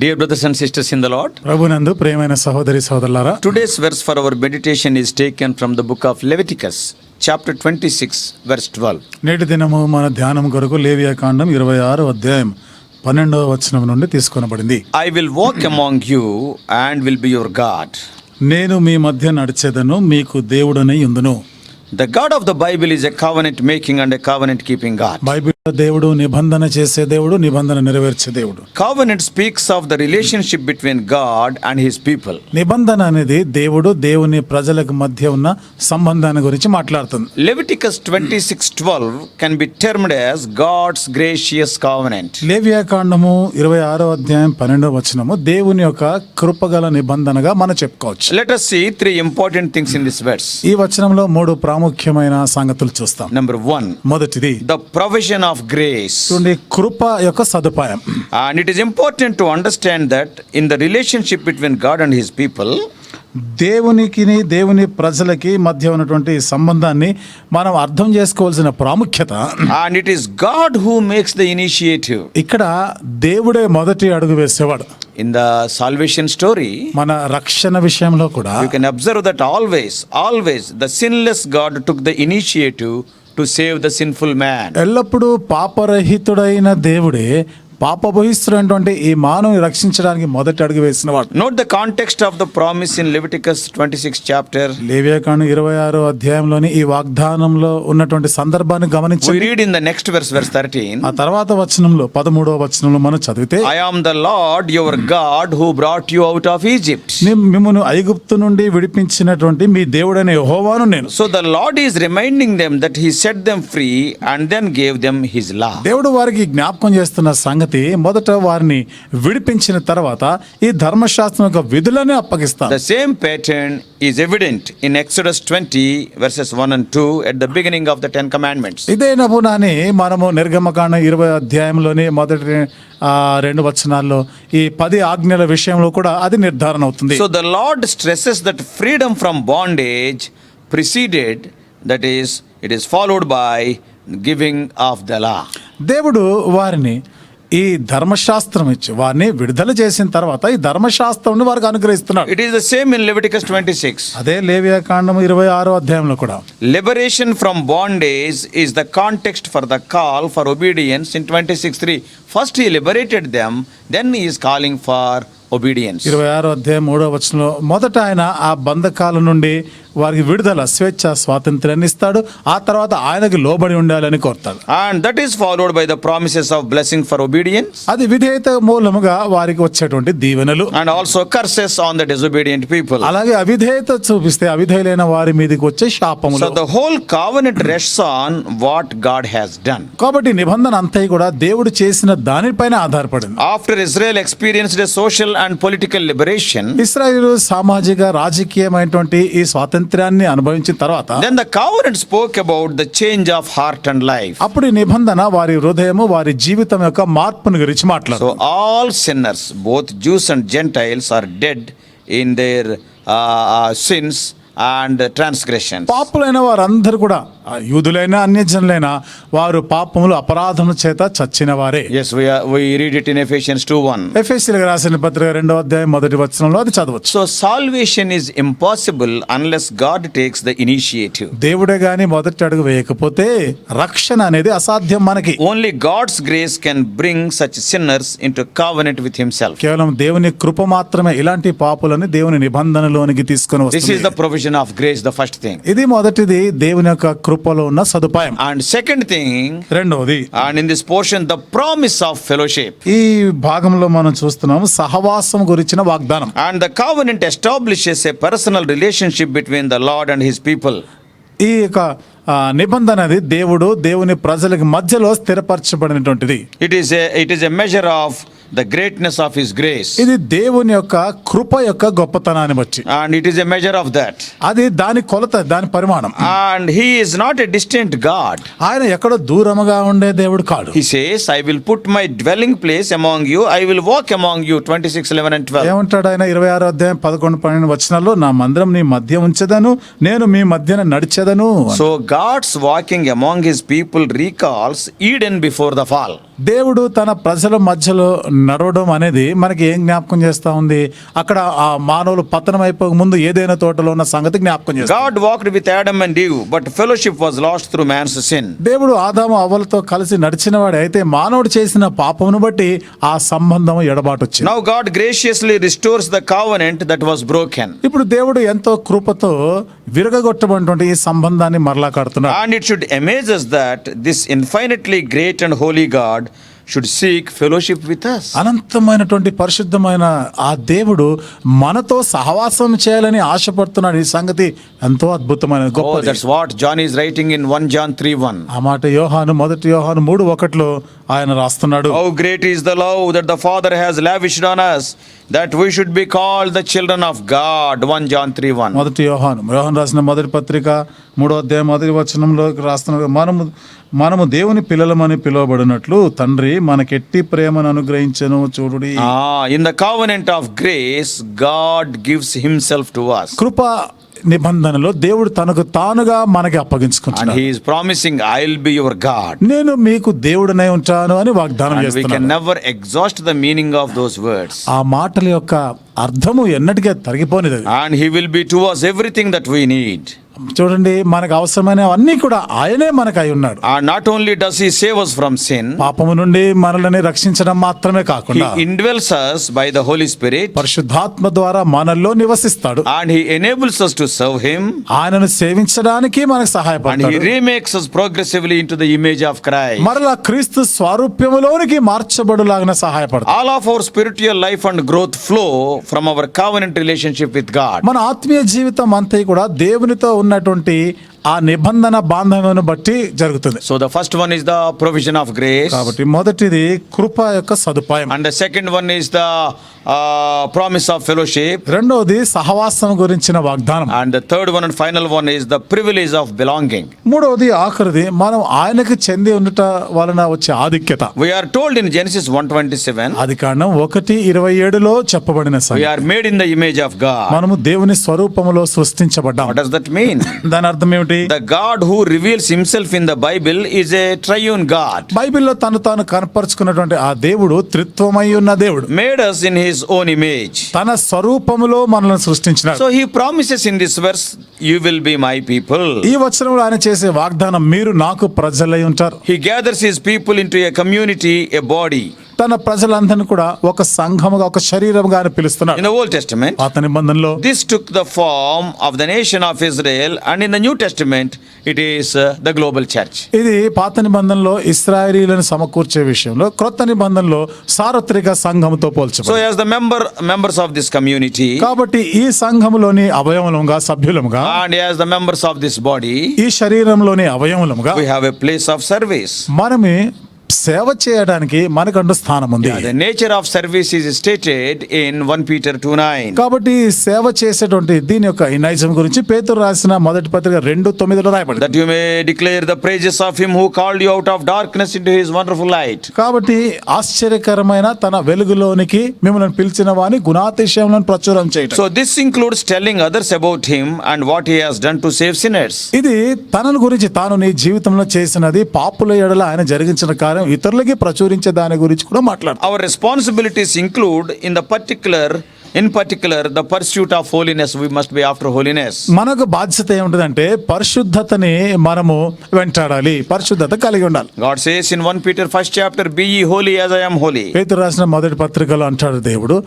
Dear brothers and sisters in the Lord, ప్రభునందు ప్రియమైన సహోదరి సహోదరులారా, today's verse for our meditation is taken from the book of Leviticus, chapter 26, verse 12. నేటి దినము మన ధ్యానం కొరకు లేవియాకాండం 26వ అధ్యాయం 12వ వచనం నుండి తీసుకొనబడింది. I will walk among you and will be your God. నేను మీ మధ్య నడిచెదను, మీకు దేవుడనై యుందును. The God of the Bible is a covenant making and a covenant keeping God. Bible దేవుడు నిబంధన చేసే దేవుడు, నిబంధన నెరవేర్చే దేవుడు. Covenant speaks of the relationship between God and his people. నిబంధన అనేది దేవుడు దేవుని ప్రజలకు మధ్య ఉన్న సంబంధాన్ని గురించి మాట్లాడుతుంది. Leviticus 26:12 can be termed as God's gracious covenant. లేవియాకాండము 26వ అధ్యాయం 12వ వచనము దేవుని యొక్క కృపగల నిబంధనగా మనం చెప్పుకోవచ్చు. Let us see three important things in this verse. ఈ వచనంలో మూడు ప్రాముఖ్యమైన సంగతులు చూస్తాం. Number 1, మొదటిది the provision of grace. చూడండి, కృప యొక్క సదుపాయం. And it is important to understand that in the relationship between God and his people, దేవునికి దేవుని ప్రజలకి మధ్య ఉన్నటువంటి సంబంధాన్ని మనం అర్థం చేసుకోవాల్సిన ప్రాముఖ్యత. and it is God who makes the initiative. ఇక్కడ దేవుడే మొదటి అడుగు వేసేవాడు. In the salvation story, మన రక్షణ విషయంలో కూడా you can observe that always the sinless God took the initiative to save the sinful man. ఎల్లప్పుడూ పాపరహితుడైన దేవుడే పాపభూయిస్తున్నటువంటి ఈ మానవుని రక్షించడానికి మొదటి అడుగు వేసినవాడు. Note the context of the promise in Leviticus 26 chapter. లేవియాకాండం 26వ అధ్యాయంలోని ఈ వాగ్దానంలో ఉన్నటువంటి సందర్భాన్ని We గమనించండి. read in the next verse 13. ఆ తర్వాత వచనంలో 13వ వచనంలో మనం చదివితే, I am the Lord your God who brought you out of Egypt. మిమ్మును ఐగుప్తు నుండి విడిపించినటువంటి మీ దేవుడైన యెహోవాను నేను. So the Lord is reminding them that he set them free and then gave them his law. దేవుడు వారికి జ్ఞాపకం చేస్తున్న సంగతి, మొదట వారిని విడిపించిన తర్వాత ఈ ధర్మశాస్త్రం యొక్క విధులను అప్పగిస్తారు. The same pattern is evident in Exodus 20 verses 1 and 2 at the beginning of the 10 commandments. ఇదే నమూనాని మనము నిర్గమకాండం 20 అధ్యాయంలోని మొదటి 2 వచనాల్లో ఈ 10 ఆజ్ఞల విషయంలో కూడా అది నిర్ధారణ అవుతుంది. So the Lord stresses that freedom from bondage preceded, that is, it is followed by giving of the law. దేవుడు వారిని ఈ ధర్మశాస్త్రం ఇచ్చి వారిని విడుదల చేసిన తర్వాత ఈ ధర్మశాస్త్రం వారికి అనుగ్రహిస్తున్నాడు. It is the same in Leviticus 26. అదే లేవియాకాండం 26వ అధ్యాయంలో కూడా. Liberation from bondage is the context for the call for obedience in 26:3. First he liberated them, then he is calling for obedience. 26వ అధ్యాయం 3వ వచనంలో మొదట ఆయన ఆ బంధకాల నుండి వారికి విడుదల, స్వేచ్ఛ, స్వాతంత్ర్యాన్ని ఇస్తాడు. ఆ తర్వాత ఆయనకి లోబడి ఉండాలని కోరుతాడు. And that is followed by the promises of blessing for obedience. అది విధేయత మూలముగా వారికి వచ్చేటువంటి దీవెనలు. And also curses on the disobedient people. అలాగే అవిధేయత చూపిస్తే అవిధేయులైన వారి మీదకి వచ్చే శాపములు. So the whole covenant rests on what God has done. కాబట్టి నిబంధన అంతా కూడా దేవుడు చేసిన దానిపైన ఆధారపడింది. After Israel experienced a social and political liberation, ఇశ్రాయేలు సామాజిక రాజకీయమైనటువంటి ఈ స్వాతంత్ర్యాన్ని అనుభవించిన తర్వాత then the covenant spoke about the change of heart and life. అప్పుడు ఈ నిబంధన వారి హృదయము, వారి జీవితం యొక్క మార్పును గురించి మాట్లాడు. So all sinners, both Jews and Gentiles, are dead in their sins and transgressions. పాపులైన వారందరూ కూడా, యూదులైన అన్యజనులైన వారు పాపములు అపరాధముల చేత చచ్చిన వారే. Yes, we read it in Ephesians 2:1. ఎఫెసీయులకు రాసిన పత్రిక 2వ అధ్యాయం 1వ వచనంలో అది చదవచ్చు. So salvation is impossible unless God takes the initiative. దేవుడే గాని మొదటి అడుగు వేయకపోతే రక్షణ అనేది అసాధ్యం మనకి. Only God's grace can bring such sinners into covenant with himself. కేవలం దేవుని కృప మాత్రమే ఇలాంటి పాపులను దేవుని నిబంధనలోనికి తీసుకొని This is వస్తుంది. the provision of grace, the first thing. ఇది మొదటిది, దేవుని యొక్క కృపలో ఉన్న సదుపాయం. And second thing, రెండవది, and in this portion, the promise of fellowship. ఈ భాగంలో మనం చూస్తున్నాము సహవాసం గురించిన వాగ్దానం. And the covenant establishes a personal relationship between the Lord and his people. ఈ యొక్క నిబంధన అది దేవుడు దేవుని ప్రజలకు మధ్యలో స్థిరపరచబడినటువంటిది. It is a measure of the greatness of his grace. ఇది దేవుని యొక్క కృప యొక్క గొప్పతనాన్ని బట్టి. And it is a measure of that. అది దాని కొలత, దాని పరిమాణం. And he is not a distant God. ఆయన ఎక్కడో దూరముగా ఉండే దేవుడు కాడు. He says, I will put my dwelling place among you, I will walk among you. 26:11 and 12. ఏమంటాడు ఆయన 26వ అధ్యాయం 11-12 వచనాల్లో, నా మందిరం నీ మధ్య ఉంచెదను, నేను మీ మధ్యన నడిచెదను. So God's walking among his people recalls Eden before the fall. దేవుడు తన ప్రజల మధ్యలో నడవడం అనేది మనకి ఏం జ్ఞాపకం చేస్తా ఉంది? అక్కడ ఆ మానవులు పతనం అయిపోక ముందు ఏదైనా తోటలో ఉన్న సంగతి జ్ఞాపకం చేస్తా. God walked with Adam and Eve, but fellowship was lost through man's sin. దేవుడు ఆదాము అవ్వలతో కలిసి నడిచినవాడు అయితే మానవుడు చేసిన పాపమును బట్టి ఆ సంబంధం ఎడబాటు వచ్చింది. Now God graciously restores the covenant that was broken. ఇప్పుడు దేవుడు ఎంతో కృపతో విరగగొట్టబడినటువంటి ఈ సంబంధాన్ని మరలా కడుతున్నాడు. And it should amaze us that this infinitely great and holy God should seek fellowship with us. అనంతమైనటువంటి పరిశుద్ధమైన ఆ దేవుడు మనతో సహవాసం చేయాలని ఆశపడుతున్నాడు. ఈ సంగతి ఎంతో అద్భుతమైనది, Oh, గొప్పది. that's what John is writing in 1 John 3:1. ఆ మాట మొదటి యోహాను 3:1 ఆయన రాస్తున్నాడు. How great is the love that the Father has lavished on us, that we should be called the children of God. 1 John 3:1. మొదటి యోహాను రాసిన మొదటి పత్రిక 3:1 రాస్తున్నాడు. మనము దేవుని పిల్లలమని పిలువబడినట్లు తండ్రి మనకెట్టి ప్రేమను అనుగ్రహించెను చూడుడి. In the covenant of grace, God gives himself to us. కృప నిబంధనలో దేవుడు తనకు తానుగా మనకి And అప్పగించుకుంటున్నాడు. he is promising, I'll be your God. నేను మీకు దేవుడనై ఉంటాను అని వాగ్దానం And we can చేస్తున్నాడు. never exhaust the meaning of those words. ఆ మాటల యొక్క అర్థము ఎన్నటికీ తరిగిపోనిది. And he will be to us everything that we need. చూడండి, మనకు అవసరమైనవన్నీ కూడా ఆయనే మనకు అయి ఉన్నాడు. And not only does he save us from sin, పాపము నుండి మనల్ని రక్షించడం మాత్రమే he కాకుండా indwells us by the Holy Spirit. పరిశుద్ధాత్మ ద్వారా మనల్లో నివసిస్తాడు. And he enables us to serve him. ఆయనను సేవించడానికి మనకు And he సహాయపడతాడు. remakes us progressively into the image of Christ. మరలా క్రీస్తు స్వరూప్యములోనికి మార్చబడులాగిన సహాయపడతాడు. All of our spiritual life and growth flow from our covenant relationship with God. మన ఆత్మీయ జీవితం అంతా కూడా దేవునితో ఉన్నటువంటి ఆ నిబంధన బాంధవ్యాన్ని బట్టి జరుగుతుంది. So the first one is the provision of grace. కాబట్టి మొదటిది కృప యొక్క సదుపాయం. And the second one is the promise of fellowship. రెండవది సహవాసం గురించిన వాగ్దానం. And the third one and final one is the privilege of belonging. మూడవది ఆఖరిది మనం ఆయనకు చెంది ఉండట వలన వచ్చే ఆధిక్యత. We are told in Genesis 1:27, ఆదికాండం 1:27 చెప్పబడిన we సంగతి. are made in the image of God. మనము దేవుని స్వరూపములో సృష్టించబడ్డాం. What does that mean? దాని అర్థం ఏమిటి? The God who reveals himself in the Bible is a triune God. బైబిల్లో తాను కనపరుచుకున్నటువంటి ఆ దేవుడు త్రిత్వమై ఉన్న దేవుడు. Made us in his own image. తన స్వరూపములో మనల్ని సృష్టించినాడు. So he promises in this verse, you will be my people. ఈ వచనంలో ఆయన చేసే వాగ్దానం, మీరు నాకు ప్రజలై ఉంటారు. He gathers his people into a community, a body. తన ప్రజలందరినీ కూడా ఒక సంఘముగా, ఒక శరీరముగా ఆయన In పిలుస్తున్నాడు. the Old Testament, పాత నిబంధనలో this took the form of the nation of Israel, and in the New Testament, it is the global church. ఇది పాత నిబంధనలో ఇశ్రాయేలీయులను సమకూర్చే విషయంలో, క్రొత్త నిబంధనలో సార్వత్రిక సంఘముతో So పోల్చబడింది. as the members of this community, కాబట్టి ఈ సంఘములోని అవయవములుగా, సభ్యులముగా, and as the members of this body, ఈ శరీరంలోని అవయవములముగా we have a place of service. మనమే సేవ చేయడానికి మనకంటూ స్థానం ఉంది. The nature of service is stated in 1 Peter 2:9. కాబట్టి సేవ చేసేటువంటి దీని యొక్క ఈ నైజం గురించి పేతురు రాసిన మొదటి పత్రిక 2:9 రాయబడింది. That you may declare the praises of him who called you out of darkness into his wonderful light. కాబట్టి ఆశ్చర్యకరమైన తన వెలుగులోనికి మిమ్మల్ని పిలిచిన వాని గుణాతిశయములను ప్రచురం చేయటం. So this includes telling others about him and what he has done to save sinners. ఇది తనను గురించి, తాను నీ జీవితంలో చేసినది, పాపుల ఎడల ఆయన జరిగించిన కార్యం ఇతరులకి ప్రచురించే దాని గురించి కూడా మాట్లాడతాం. Our responsibilities include in particular the pursuit of holiness. We must be after holiness. మనకు బాధ్యత ఏముంటుందంటే పరిశుద్ధతని మనము వెంటాడాలి, పరిశుద్ధత కలిగి ఉండాలి. God says in 1 Peter 1st chapter, be ye holy as I am holy. పేతురు రాసిన మొదటి పత్రికలో అంటాడు దేవుడు,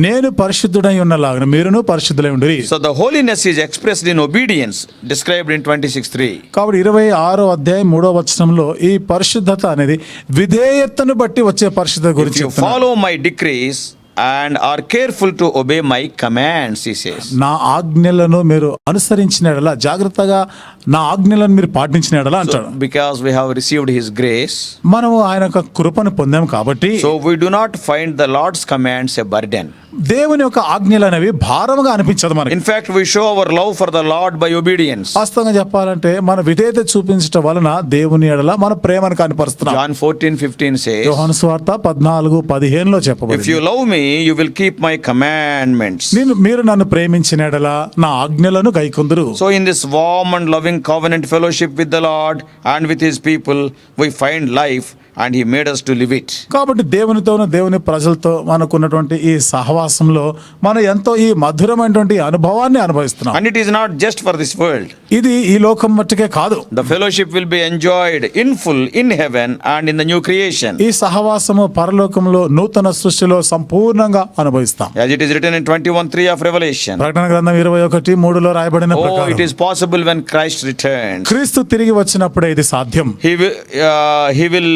నేను పరిశుద్ధుడై ఉన్నలాగా మీరును పరిశుద్ధులై ఉండిరి. So the holiness is expressed in obedience, described in 26:3. కాబట్టి 26:3 ఈ పరిశుద్ధత అనేది విధేయతను బట్టి వచ్చే పరిశుద్ధత If గురించి you చెప్తున్నాడు. follow my decrees and are careful to obey my commands, he says. నా ఆజ్ఞలను మీరు అనుసరించిన ఎడల, జాగ్రత్తగా నా ఆజ్ఞలను మీరు పాటించిన ఎడల అంటాడు. Because we have received his grace, మనము ఆయన యొక్క కృపను పొందాం కాబట్టి so we do not find the Lord's commands a burden. దేవుని యొక్క ఆజ్ఞలు అనేవి భారముగా అనిపించదు మనకి. In fact, we show our love for the Lord by obedience. వాస్తవంగా చెప్పాలంటే మన విధేయత చూపించడం వలన దేవుని ఎడల మన ప్రేమను కనపరుస్తున్నాం. John 14:15 says, యోహాను సువార్త 14:15 if చెప్పబడింది, you love me, you will keep my commandments. మీరు నన్ను ప్రేమించిన ఎడల నా ఆజ్ఞలను గైకొందురు. So in this warm and loving covenant fellowship with the Lord and with his people, we find life and He made us to live it. కాబట్టి దేవునితోనూ దేవుని ప్రజలతో మనకున్నటువంటి ఈ సహవాసంలో మనం ఎంతో ఈ మధురమైనటువంటి అనుభవాన్ని అనుభవిస్తున్నాం. And it is not just for this world. ఇది ఈ లోకం మట్టుకే కాదు. The fellowship will be enjoyed in full in heaven and in the new creation. ఈ సహవాసము పరలోకంలో నూతన సృష్టిలో సంపూర్ణంగా అనుభవిస్తాం. As it is written in 21:3 of Revelation. ప్రకటన గ్రంథం 21:3 రాయబడిన Oh, ప్రకారం it is possible when Christ returns. క్రీస్తు తిరిగి వచ్చినప్పుడే ఇది సాధ్యం. He will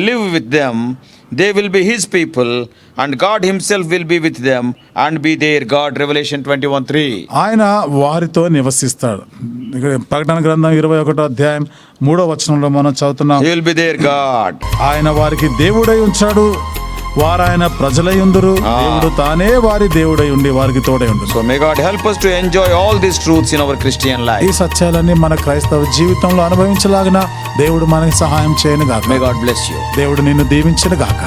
live with them. They will be His people, and God Himself will be with them and be their God. Revelation 21:3. ఆయన వారితో నివసిస్తాడు. ఇక్కడ ప్రకటన గ్రంథం 21:3 మనం చదువుతున్నాం. He will be their God. ఆయన వారికి దేవుడై ఉంచాడు, వారు ఆయన ప్రజలై ఉందురు. దేవుడు తానే వారి దేవుడై ఉండి వారికి తోడై ఉండు. So may God help us to enjoy all these truths in our Christian ఈ life. సత్యాలన్నీ మన క్రైస్తవ జీవితంలో అనుభవించలాగిన దేవుడు మనకి సహాయం చేయను గాక. May God bless you. దేవుడు నిన్ను దీవించను గాక.